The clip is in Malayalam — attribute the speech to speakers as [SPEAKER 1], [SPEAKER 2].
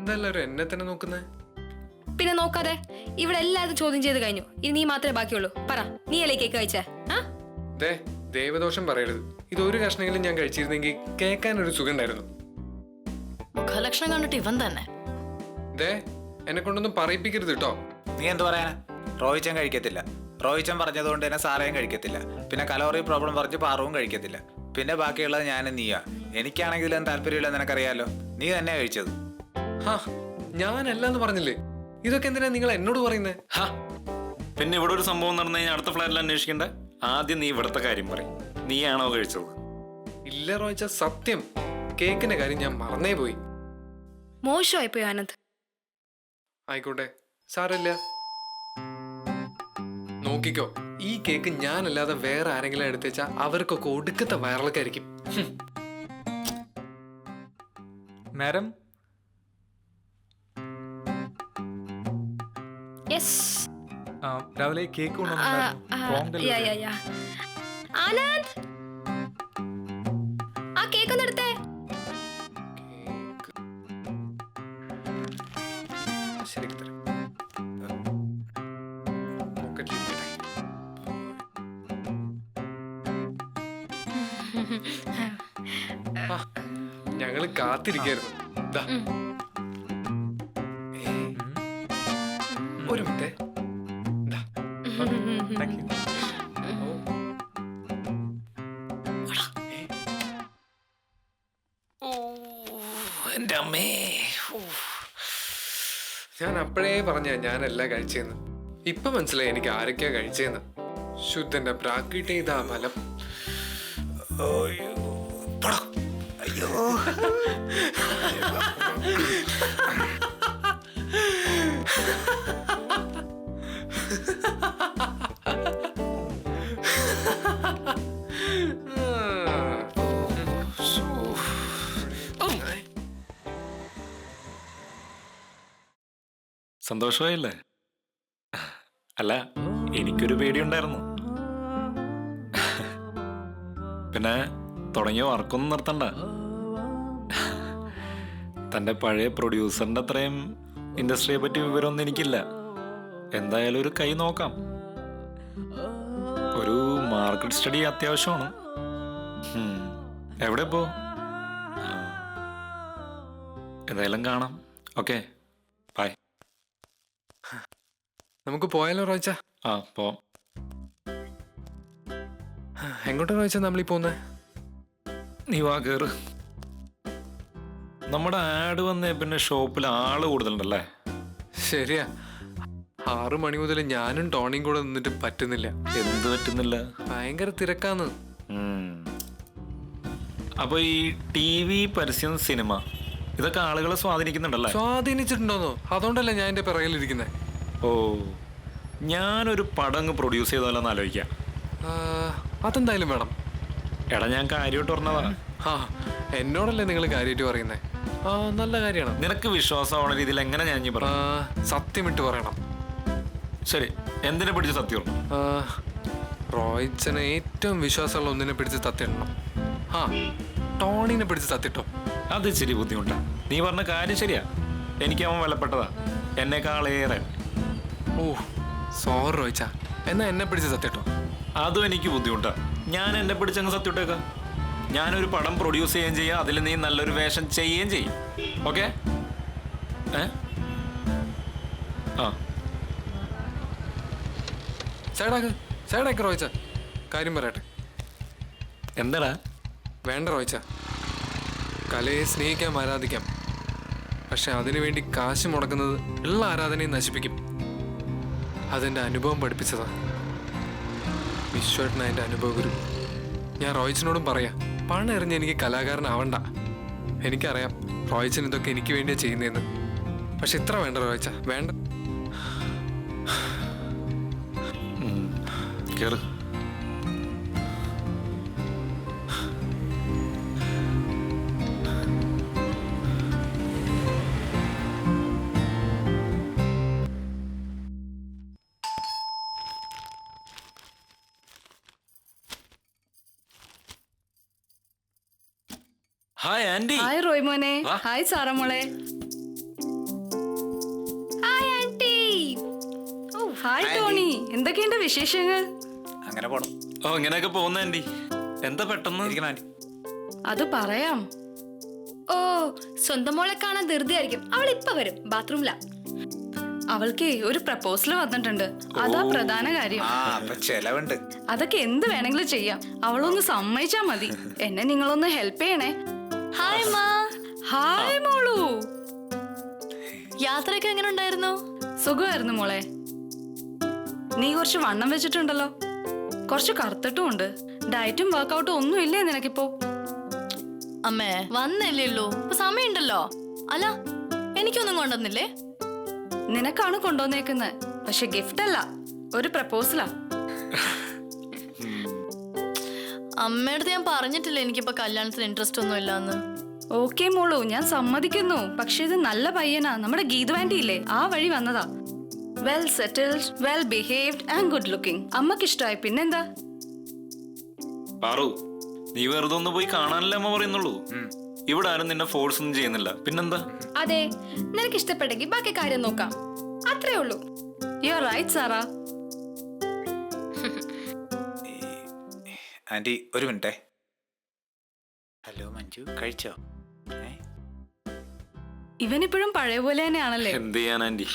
[SPEAKER 1] ഇതെല്ലാരും എന്നെ തന്നെ നോക്കുന്നേ?
[SPEAKER 2] പിന്നെ നോക്കാതെ, ഇവിടെ എല്ലാവരും ചോദ്യം ചെയ്ത് കഴിഞ്ഞു. ഇനി നീ മാത്രമേ ബാക്കിയുള്ളൂ. പറ, നീ അല്ലേ കേക്ക് കഴിച്ചേ?
[SPEAKER 1] ദേവദോഷം പറയരുത്. ഇതൊരു കഷ്ണമെങ്കിലും ഞാൻ കഴിച്ചിരുന്നെങ്കിൽ കേൾക്കാൻ ഒരു സുഖം ഉണ്ടായിരുന്നു.
[SPEAKER 3] മുഖലക്ഷണം കണ്ടിട്ട് ഇവൻ തന്നെ.
[SPEAKER 1] എന്നെ കൊണ്ടൊന്നും പറയിപ്പിക്കരുത് കേട്ടോ.
[SPEAKER 4] നീ എന്ത് പറയാനാ? റോഹിച്ചൻ കഴിക്കത്തില്ല. റോഹിച്ചൻ പറഞ്ഞതുകൊണ്ട് തന്നെ സാറയും കഴിക്കത്തില്ല. പിന്നെ കലോറി പ്രോബ്ലം പറഞ്ഞ് പാറവും കഴിക്കത്തില്ല. പിന്നെ ബാക്കിയുള്ളത് ഞാനും നീയാ. എനിക്കാണെങ്കിലും താല്പര്യമില്ലെന്ന് നിനക്കറിയാലോ. നീ തന്നെ കഴിച്ചത്.
[SPEAKER 1] ഞാനല്ലാന്ന് പറഞ്ഞില്ലേ? ഇതൊക്കെ എന്തിനാ നിങ്ങൾ എന്നോട് പറയുന്നേ?
[SPEAKER 5] പിന്നെ ഇവിടെ ഒരു സംഭവം നടന്നു കഴിഞ്ഞാൽ അടുത്ത ഫ്ലാറ്റിൽ അന്വേഷിക്കണ്ട. ആദ്യം നീ ഇവിടുത്തെ കാര്യം പറയും. നീയാണോ കഴിച്ചത്?
[SPEAKER 1] ഇല്ല റോയിച്ച, സത്യം. കേക്കിന്റെ കാര്യം ഞാൻ മറന്നേ പോയി.
[SPEAKER 2] മോശമായി പോയി ആനന്ദ്.
[SPEAKER 1] ആയിക്കോട്ടെ, സാരമില്ല. നോക്കിക്കോ, ഈ കേക്ക് ഞാനല്ലാതെ വേറെ ആരെങ്കിലും എടുത്തുവെച്ചാ അവർക്കൊക്കെ ഒടുക്കത്തെ വയറിളക്കായിരിക്കും.
[SPEAKER 4] മാഡം, രാവിലെ കേക്ക്
[SPEAKER 2] ആനന്ദ്, ആ കേക്ക് ഒന്ന് എടുത്തേ.
[SPEAKER 1] ശരിക്കും തരാം. ഞങ്ങള് കാത്തിരിക്കായിരുന്നു. ഒരു മിനിറ്റ്.
[SPEAKER 5] എന്റെ അമ്മേ,
[SPEAKER 1] ഞാൻ അപ്പോഴേ പറഞ്ഞ ഞാനല്ല കഴിച്ചെന്ന്. ഇപ്പൊ മനസ്സിലായി എനിക്ക് ആരൊക്കെയാ കഴിച്ചെന്ന്. ശുദ്ധന്റെ പ്രാക്കിട്ട് ഇതാ ഫലം.
[SPEAKER 4] അയ്യോ,
[SPEAKER 5] സന്തോഷമായില്ലേ? അല്ല, എനിക്കൊരു പേടിയുണ്ടായിരുന്നു. പിന്നെ തുടങ്ങിയ വർക്കൊന്നും നിർത്തണ്ട. തൻ്റെ പഴയ പ്രൊഡ്യൂസറിൻ്റെ അത്രയും ഇൻഡസ്ട്രിയെ പറ്റി വിവരമൊന്നും എനിക്കില്ല. എന്തായാലും ഒരു കൈ നോക്കാം. ഒരു മാർക്കറ്റ് സ്റ്റഡി അത്യാവശ്യമാണ്. എവിടെ പോ? എന്തായാലും കാണാം. Okay, bye.
[SPEAKER 1] നമുക്ക് പോയാലോ റോയിച്ച?
[SPEAKER 5] പോവാം.
[SPEAKER 1] എങ്ങോട്ടാ റോയിച്ച നമ്മളീ പോന്നേ?
[SPEAKER 5] നീ വാ, കേറ്. നമ്മുടെ ആഡ് വന്നേ പിന്നെ ഷോപ്പിൽ ആള് കൂടുതലുണ്ടല്ലേ?
[SPEAKER 1] ശരിയാ, 6 മണി മുതൽ ഞാനും ടോണിയും കൂടെ നിന്നിട്ട് പറ്റുന്നില്ല.
[SPEAKER 5] എന്ത് പറ്റുന്നില്ല?
[SPEAKER 1] ഭയങ്കര തിരക്കാന്ന്.
[SPEAKER 5] അപ്പൊ ഈ TV, പരസ്യം, സിനിമ ഇതൊക്കെ ആളുകളെ സ്വാധീനിക്കുന്നുണ്ടല്ലേ?
[SPEAKER 1] സ്വാധീനിച്ചിട്ടുണ്ടോന്നോ? അതുകൊണ്ടല്ലേ ഞാൻ എന്റെ പിറകിലിരിക്കുന്നേ.
[SPEAKER 5] ഓ, ഞാനൊരു പടം അങ്ങ് പ്രൊഡ്യൂസ് ചെയ്തോലെന്ന് ആലോചിക്കാം.
[SPEAKER 1] അതെന്തായാലും വേണം.
[SPEAKER 5] എടാ, ഞാൻ കാര്യമായിട്ട് പറഞ്ഞതാ.
[SPEAKER 1] എന്നോടല്ലേ നിങ്ങൾ കാര്യമായിട്ട് പറയുന്നേ? നല്ല കാര്യമാണ്.
[SPEAKER 5] നിനക്ക് വിശ്വാസമാവുന്ന രീതിയിൽ എങ്ങനെ ഞാൻ
[SPEAKER 1] സത്യമിട്ട് പറയണം.
[SPEAKER 5] ശരി, എന്തിനെ പിടിച്ച് സത്യം?
[SPEAKER 1] റോയിച്ചനെ ഏറ്റവും വിശ്വാസമുള്ള ഒന്നിനെ പിടിച്ച് സത്യമിടണം. ടോണിനെ പിടിച്ച് സത്യട്ടോ.
[SPEAKER 5] അത് ശരി, ബുദ്ധിമുട്ടാ. നീ പറഞ്ഞ കാര്യം ശരിയാ. എനിക്ക് അവൻ വിലപ്പെട്ടതാ, എന്നെക്കാളേറെ.
[SPEAKER 1] സോറി റോയിച്ച, എന്നാ എന്നെ പിടിച്ച് സത്യട്ടോ.
[SPEAKER 5] അതും എനിക്ക് ബുദ്ധിമുട്ടാ. ഞാൻ എന്നെ പിടിച്ചങ്ങ് സത്യമിട്ടേക്കാം. ഞാനൊരു പടം പ്രൊഡ്യൂസ് ചെയ്യുകയും ചെയ്യാം, അതിൽ നീ നല്ലൊരു വേഷം ചെയ്യുകയും ചെയ്യും. ഓക്കെ?
[SPEAKER 1] സൈഡാക്ക് റോയിച്ച, കാര്യം പറയട്ടെ.
[SPEAKER 5] എന്താടാ?
[SPEAKER 1] വേണ്ട റോയിച്ച, കലയെ സ്നേഹിക്കാം, ആരാധിക്കാം. പക്ഷെ അതിനുവേണ്ടി കാശ് മുടക്കുന്നത് ഉള്ള ആരാധനയെ നശിപ്പിക്കും. അതെന്റെ അനുഭവം പഠിപ്പിച്ചതാ. വിശ്വേട്ടന എന്റെ അനുഭവ ഗുരു. ഞാൻ റോയിച്ചനോടും പറയാ, പണം എറിഞ്ഞ് എനിക്ക് കലാകാരനാവണ്ട. എനിക്കറിയാം റോയിച്ചൻ ഇതൊക്കെ എനിക്ക് വേണ്ടിയാ ചെയ്യുന്നതെന്ന്. പക്ഷെ ഇത്ര വേണ്ട റോയിച്ച, വേണ്ട.
[SPEAKER 5] കേറ്. Hi aunty.
[SPEAKER 2] ഹായ് റോയ് മോനെ. ഹായ് സാറ മോളെ.
[SPEAKER 6] ഹായ് ടോണി, എന്തൊക്കെയുണ്ട് വിശേഷങ്ങൾ?
[SPEAKER 4] അങ്ങനെ പോണം.
[SPEAKER 5] ഓ ഇങ്ങനെയൊക്കെ പോകുന്ന ആന്റി. എന്താ പെട്ടെന്ന്?
[SPEAKER 4] ഇരിക്കണം ആന്റി.
[SPEAKER 6] അത് പറയാം.
[SPEAKER 2] ഓ സ്വന്തം മോളെ കാണാൻ ധൃതിയായിരിക്കും. അവൾ ഇപ്പൊ വരും, ബാത്റൂമിലാ.
[SPEAKER 6] അവൾക്ക് ഒരു പ്രപ്പോസൽ വന്നിട്ടുണ്ട്, അതാ പ്രധാന കാര്യം.
[SPEAKER 4] ആ അപ്പൊ ചെലവുണ്ട്.
[SPEAKER 6] അതൊക്കെ എന്ത് വേണമെങ്കിലും ചെയ്യാം, അവളൊന്ന് സമ്മതിച്ചാ മതി. എന്നെ നിങ്ങളൊന്ന് ഹെൽപ്പ് ചെയ്യണേ.
[SPEAKER 3] ഹായ് മാ.
[SPEAKER 6] ഹായ് മോളു.
[SPEAKER 3] യാത്രയൊക്കെ എങ്ങനെ ഉണ്ടായിരുന്നു?
[SPEAKER 6] സുഖമായിരുന്നു മോളെ. നീ കുറച്ച് വണ്ണം വെച്ചിട്ടുണ്ടല്ലോ, കുറച്ച് കറുത്തിട്ടും ഉണ്ട്. ഡയറ്റും വർക്കൗട്ടും ഒന്നും ഇല്ലേ നിനക്കിപ്പോ?
[SPEAKER 3] അമ്മേ വന്നല്ലേ ഉള്ളൂ, ഇപ്പൊ സമയമുണ്ടല്ലോ. അല്ല എനിക്കൊന്നും കൊണ്ടുവന്നില്ലേ?
[SPEAKER 6] നിനക്കാണ് കൊണ്ടുവന്നേക്കുന്നത്, പക്ഷെ ഗിഫ്റ്റ് അല്ല, ഒരു പ്രപ്പോസലാ.
[SPEAKER 3] അമ്മയുടെ ഞാൻ പറഞ്ഞിട്ടില്ല എനിക്കിപ്പോ കല്യാണത്തിന് ഇൻട്രസ്റ്റ് ഒന്നും ഇല്ലാന്ന്.
[SPEAKER 6] ഓക്കെ മോളു, ഞാൻ സമ്മതിക്കുന്നു. പക്ഷെ ഇത് നല്ല പയ്യനാ, നമ്മുടെ ഗീതു ആന്റി ഇല്ലേ, ആ വഴി വന്നതാ. Well settled, well behaved and good looking. അമ്മക്ക് ഇഷ്ടമായി, പിന്നെന്താ?
[SPEAKER 5] പാറു, നീ വെറുതെ ഒന്ന് പോയി കാണാനല്ലേ അമ്മ പറയുന്നുള്ളൂ. ഇവിടെ ആരും നിന്നെ ഫോഴ്സ് ഒന്നും ചെയ്യുന്നില്ല. പിന്നെന്താ?
[SPEAKER 2] അതെ, നിനക്ക് ഇഷ്ടപ്പെട്ടെങ്കിൽ ബാക്കി കാര്യം നോക്കാം, അത്രേ ഉള്ളൂ.
[SPEAKER 6] യു ആർ റൈറ്റ് സാറ.
[SPEAKER 4] ആന്റി ഒരു മിനിറ്റേ. ഹലോ മഞ്ജു, കഴിച്ചോ?
[SPEAKER 6] ഇവനിപ്പോഴും പഴയ പോലെ തന്നെയാണല്ലേ?
[SPEAKER 5] എന്ത് ചെയ്യാൻ ആന്റി?